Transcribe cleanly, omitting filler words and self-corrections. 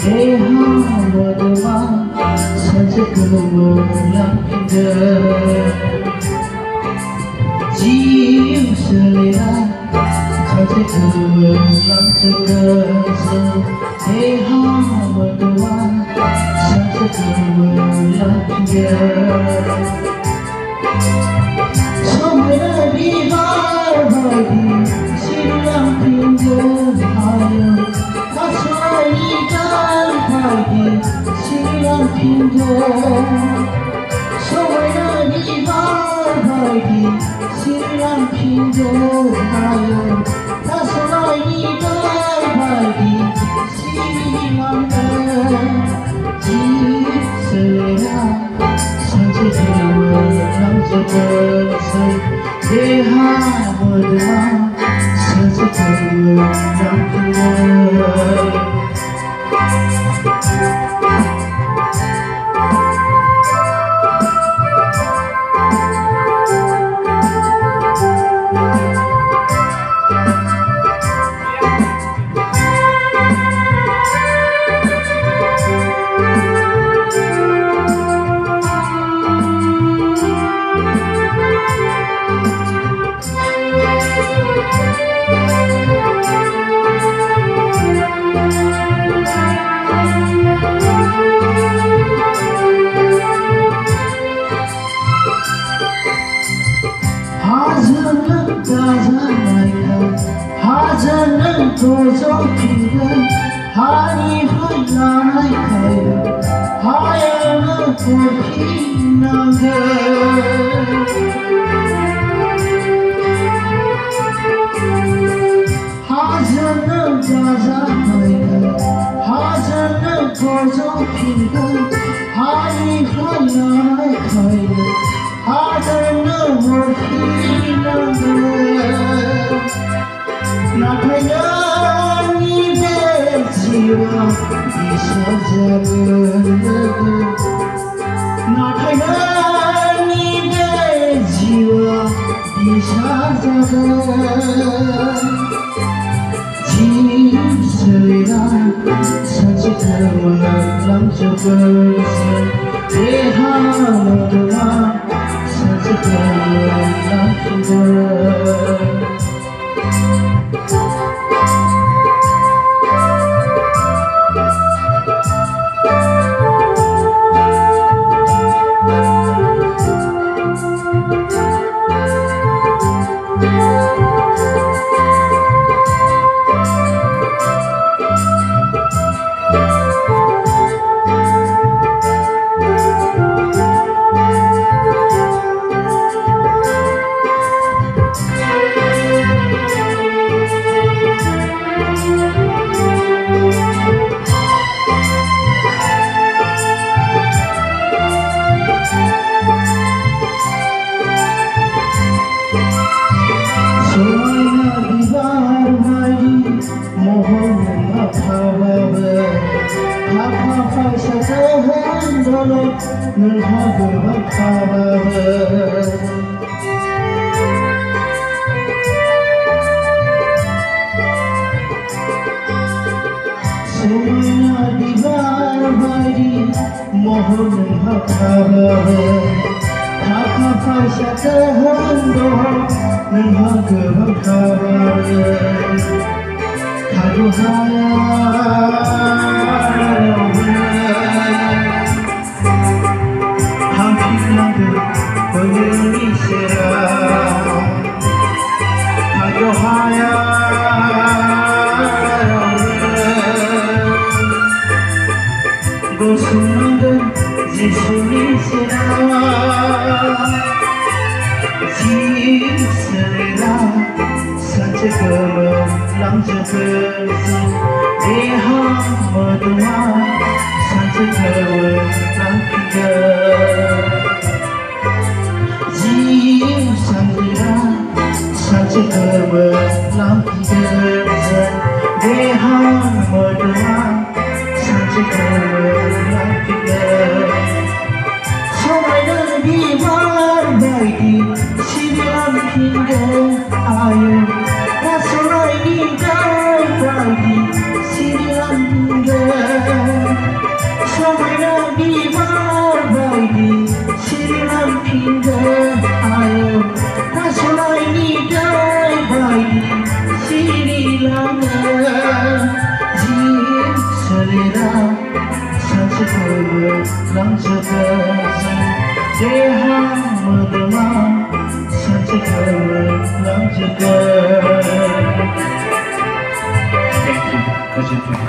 대하모드만 산책금을 지우슬리라 산책금을 남쪽에서 대하모드만 산책금을 남겨 소문을 비바바디 신랑 핑계하여 가서이가 바디 신랑 핑계 소문을 비바바디 신랑 핑계하여 가서이가 바디 신랑 지슬라 산책금을 남쪽에서 대하모드만 산책금을 남겨 하자는 도적이가 하니하나의 가요 하얀 꽃피나게 하자는 하자는 도적이가 하니하나의 가요 하자는 꽃피나게 나타난 이의 지와 이사자는 나타난 이의 지와 이사자는 지슬이라 산책금을 남쪽에서 대하모드만 산책금을 남겨 늘 하고파바바 소문아 비바바리 모호는 하파바바 하파파샤타한도 늘 하고파바바 가도하야 고수는 지수이시라 지슬이라 산책금을 남쪽에서 대하모드만 산책금을 남겨 지슬이라 산책금을 남기면서 대하모드만 산책금을 남겨 소문을 비바바디 신랑 핑계하여 가서이가 바디 신랑 핑계 बिमार बायदि सिरिलांफिनगोन आयो थास'नायनि दै बायदि सिरिलाङो जिउ सोलेरा सानसे गोमोरलांजोबगोन देहा मोदोमा सानसे गोमोरलांजोबगोन। Thank you.